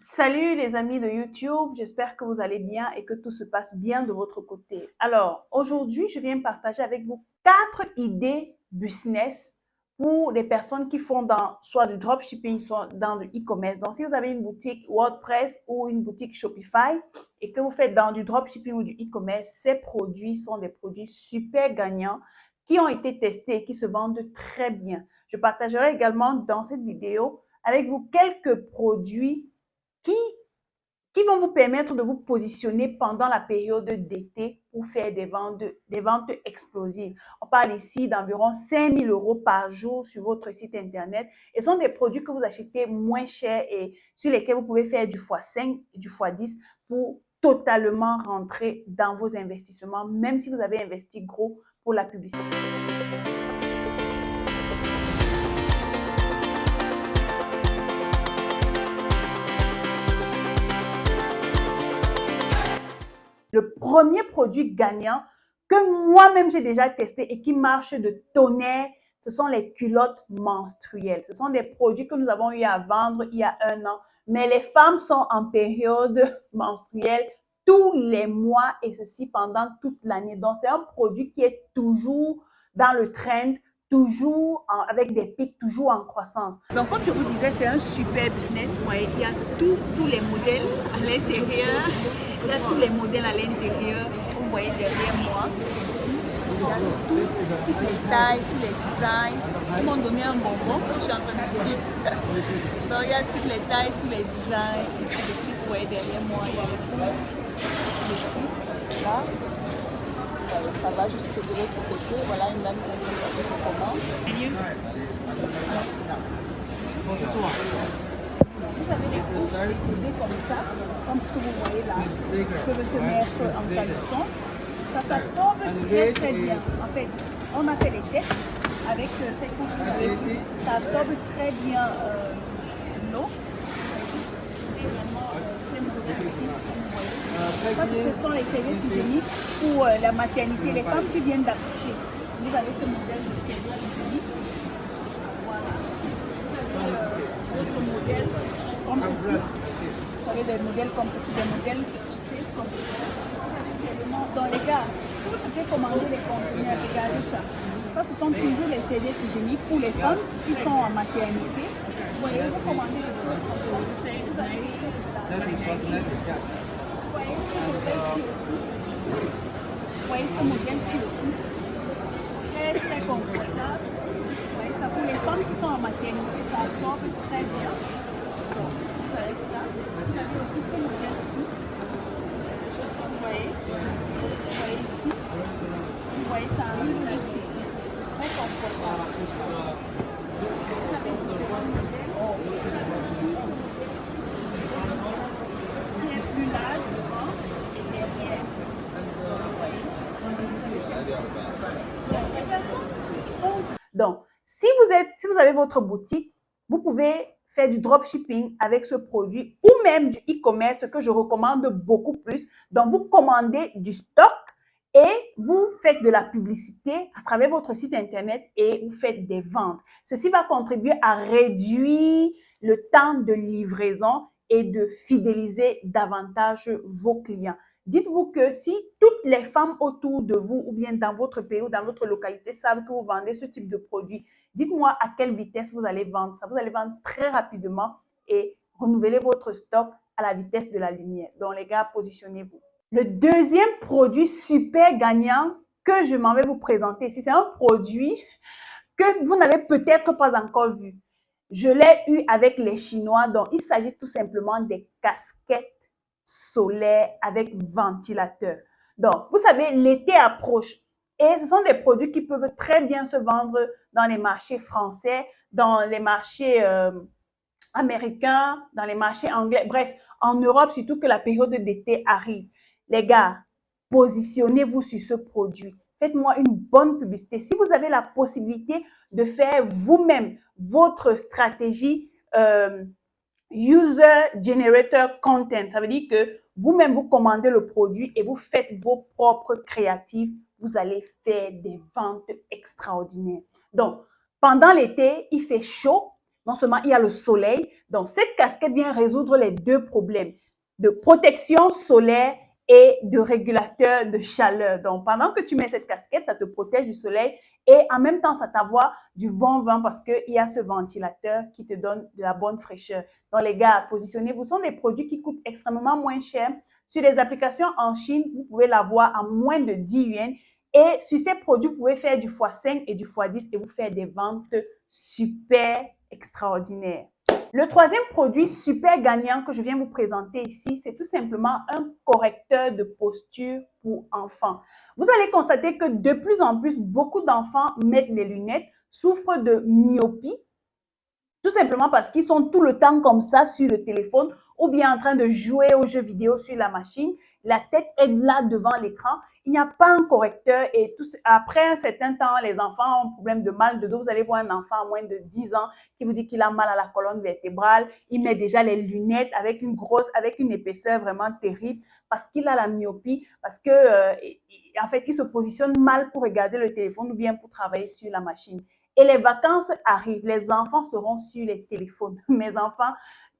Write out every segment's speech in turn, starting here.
Salut les amis de YouTube, j'espère que vous allez bien et que tout se passe bien de votre côté. Alors, aujourd'hui, je viens partager avec vous 4 idées business pour les personnes qui font soit du dropshipping, soit dans du e-commerce. Donc, si vous avez une boutique WordPress ou une boutique Shopify et que vous faites dans du dropshipping ou du e-commerce, ces produits sont des produits super gagnants qui ont été testés et qui se vendent très bien. Je partagerai également dans cette vidéo avec vous quelques produits qui, qui vont vous permettre de vous positionner pendant la période d'été pour faire des ventes explosives. On parle ici d'environ 5 000 euros par jour sur votre site internet. Et ce sont des produits que vous achetez moins cher et sur lesquels vous pouvez faire du x5 et du x10 pour totalement rentrer dans vos investissements, même si vous avez investi gros pour la publicité. Le premier produit gagnant que moi-même j'ai déjà testé et qui marche de tonnerre, ce sont les culottes menstruelles. Ce sont des produits que nous avons eu à vendre il y a 1 an, mais les femmes sont en période menstruelle tous les mois et ceci pendant toute l'année. Donc, c'est un produit qui est toujours dans le trend, toujours avec des pics, toujours en croissance. Donc, comme je vous disais, c'est un super business. Il y a tous les modèles à l'intérieur. Il y a tous les modèles à l'intérieur. Vous voyez derrière moi, ici, il y a toutes les tailles, tous les designs. Ils m'ont donné un bonbon que je suis en train de suivre. Donc, il y a toutes les tailles, tous les designs. Ici dessus, vous voyez derrière moi, il y a les rouges. Ici dessus, là. Ça va jusque de l'autre côté. Voilà une dame qui est en train de passer sa commande. Vous avez les couches découpées comme ça, comme ce que vous voyez là, qui peuvent se mettre en caleçon. Ça s'absorbe très bien. En fait, on a fait les tests avec ces couches que vous avez vues. Ça absorbe très bien l'eau. Et vraiment, ces modèles-ci, comme vous voyez. Ça, ce sont les serviettes hygiéniques pour la maternité, les femmes qui viennent d'accoucher. Vous avez ce modèle de serviettes hygiéniques. Voilà. Vous avez d'autres modèles comme ceci. Vous avez des modèles comme ceci, des modèles straight comme ceci. Dans les gars, si vous pouvez commander les conteneurs, regardez ça. Ça, ce sont toujours les serviettes hygiéniques pour les femmes qui sont en maternité. Vous voyez, vous commandez des choses comme ça. Vous avez vous voyez ce modèle-ci aussi. Vous voyez ce modèle-ci aussi. Très confortable. Vous voyez ça pour les femmes qui sont en maternité, ça absorbe très bien. Vous avez ça. Vous avez aussi ce modèle-ci. Vous voyez ici. Vous voyez ça arrive jusqu'ici. Très confortable. Vous avez différents modèles. Vous avez aussi ce modèle-ci. Qui est plus large devant et derrière. Vous voyez. Donc, si vous avez votre boutique, vous pouvez faire du dropshipping avec ce produit ou même du e-commerce que je recommande beaucoup plus. Donc, vous commandez du stock et vous faites de la publicité à travers votre site internet et vous faites des ventes. Ceci va contribuer à réduire le temps de livraison et de fidéliser davantage vos clients. Dites-vous que si toutes les femmes autour de vous ou bien dans votre pays ou dans votre localité savent que vous vendez ce type de produit, dites-moi à quelle vitesse vous allez vendre ça. Vous allez vendre très rapidement et renouveler votre stock à la vitesse de la lumière. Donc les gars, positionnez-vous. Le deuxième produit super gagnant que je m'en vais vous présenter ici, c'est un produit que vous n'avez peut-être pas encore vu. Je l'ai eu avec les Chinois, donc il s'agit tout simplement des casquettes solaire avec ventilateur. Donc, vous savez, l'été approche et ce sont des produits qui peuvent très bien se vendre dans les marchés français, dans les marchés américains, dans les marchés anglais, bref, en Europe, surtout que la période d'été arrive. Les gars, positionnez-vous sur ce produit. Faites-moi une bonne publicité. Si vous avez la possibilité de faire vous-même votre stratégie User Generator Content, ça veut dire que vous-même, vous commandez le produit et vous faites vos propres créatifs. Vous allez faire des ventes extraordinaires. Donc, pendant l'été, il fait chaud. non seulement il y a le soleil, donc cette casquette vient résoudre les deux problèmes de protection solaire et de régulateur de chaleur. Donc, pendant que tu mets cette casquette, ça te protège du soleil et en même temps, ça t'envoie du bon vent parce qu'il y a ce ventilateur qui te donne de la bonne fraîcheur. Donc, les gars, positionnez-vous. Ce sont des produits qui coûtent extrêmement moins cher. Sur les applications en Chine, vous pouvez l'avoir à moins de 10 yuan. Et sur ces produits, vous pouvez faire du x5 et du x10 et vous faire des ventes super extraordinaires. Le troisième produit super gagnant que je viens vous présenter ici, c'est tout simplement un correcteur de posture pour enfants. Vous allez constater que de plus en plus, beaucoup d'enfants mettent les lunettes, souffrent de myopie, tout simplement parce qu'ils sont tout le temps comme ça sur le téléphone ou bien en train de jouer aux jeux vidéo sur la machine. La tête est là devant l'écran. Il n'y a pas un correcteur et après un certain temps, les enfants ont un problème de mal de dos. Vous allez voir un enfant à moins de 10 ans qui vous dit qu'il a mal à la colonne vertébrale. Il met déjà les lunettes avec une épaisseur vraiment terrible parce qu'il a la myopie, parce que, en fait, il se positionne mal pour regarder le téléphone ou bien pour travailler sur la machine. Et les vacances arrivent, les enfants seront sur les téléphones. Mes enfants,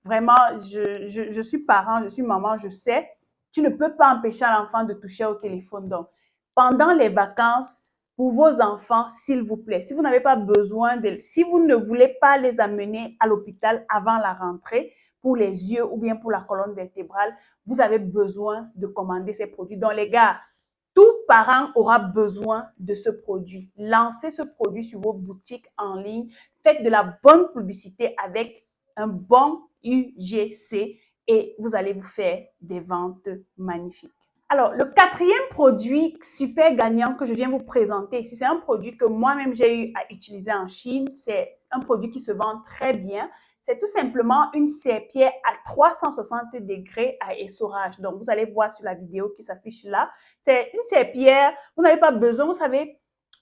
vraiment, je suis parent, je suis maman, je sais, tu ne peux pas empêcher l'enfant de toucher au téléphone. Donc, pendant les vacances, pour vos enfants, s'il vous plaît, si vous n'avez pas besoin si vous ne voulez pas les amener à l'hôpital avant la rentrée pour les yeux ou bien pour la colonne vertébrale, vous avez besoin de commander ces produits. Donc, les gars, tout parent aura besoin de ce produit. Lancez ce produit sur vos boutiques en ligne. Faites de la bonne publicité avec un bon UGC et vous allez vous faire des ventes magnifiques. Alors, le quatrième produit super gagnant que je viens vous présenter ici, c'est un produit que moi-même j'ai eu à utiliser en Chine. C'est un produit qui se vend très bien. C'est tout simplement une serpillière à 360 degrés à essorage. Donc, vous allez voir sur la vidéo qui s'affiche là. C'est une serpillière, vous n'avez pas besoin, vous savez,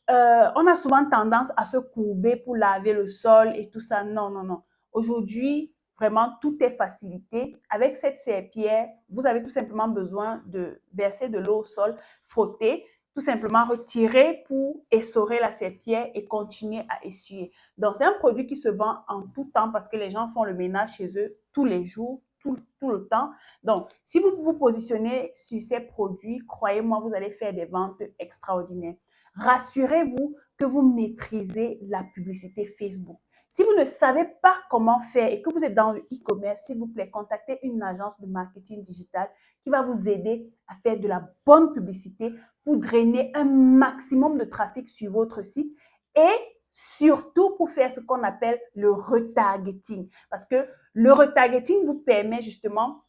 on a souvent tendance à se courber pour laver le sol et tout ça. Non, non, non. Aujourd'hui, vraiment, tout est facilité. Avec cette serpillière, vous avez tout simplement besoin de verser de l'eau au sol, frotter, tout simplement retirer pour essorer la serpillière et continuer à essuyer. Donc, c'est un produit qui se vend en tout temps parce que les gens font le ménage chez eux tous les jours, tout le temps. Donc, si vous vous positionnez sur ces produits, croyez-moi, vous allez faire des ventes extraordinaires. Rassurez-vous que vous maîtrisez la publicité Facebook. Si vous ne savez pas comment faire et que vous êtes dans le e-commerce, s'il vous plaît, contactez une agence de marketing digital qui va vous aider à faire de la bonne publicité pour drainer un maximum de trafic sur votre site et surtout pour faire ce qu'on appelle le retargeting. Parce que le retargeting vous permet justement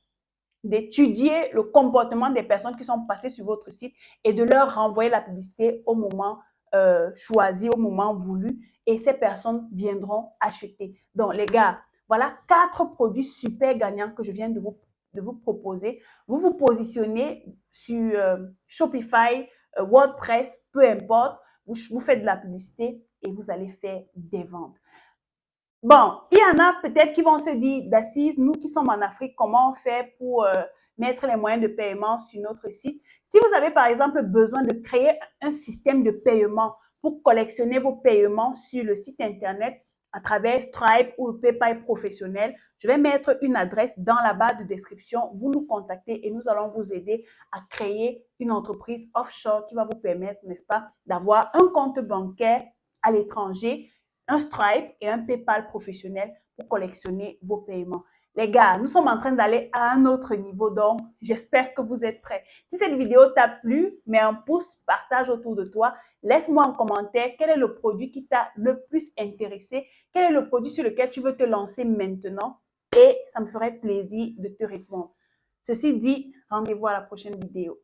d'étudier le comportement des personnes qui sont passées sur votre site et de leur renvoyer la publicité au moment choisi, au moment voulu et ces personnes viendront acheter. Donc, les gars, voilà 4 produits super gagnants que je viens de vous proposer. Vous vous positionnez sur Shopify, WordPress, peu importe, vous faites de la publicité et vous allez faire des ventes. Bon, il y en a peut-être qui vont se dire, d'Assise, nous qui sommes en Afrique, comment on fait pour mettre les moyens de paiement sur notre site? Si vous avez par exemple besoin de créer un système de paiement pour collectionner vos paiements sur le site internet à travers Stripe ou le PayPal professionnel, je vais mettre une adresse dans la barre de description. Vous nous contactez et nous allons vous aider à créer une entreprise offshore qui va vous permettre, n'est-ce pas, d'avoir un compte bancaire à l'étranger, un Stripe et un PayPal professionnel pour collectionner vos paiements. Les gars, nous sommes en train d'aller à un autre niveau, donc j'espère que vous êtes prêts. Si cette vidéo t'a plu, mets un pouce, partage autour de toi. Laisse-moi en commentaire quel est le produit qui t'a le plus intéressé, quel est le produit sur lequel tu veux te lancer maintenant et ça me ferait plaisir de te répondre. Ceci dit, rendez-vous à la prochaine vidéo.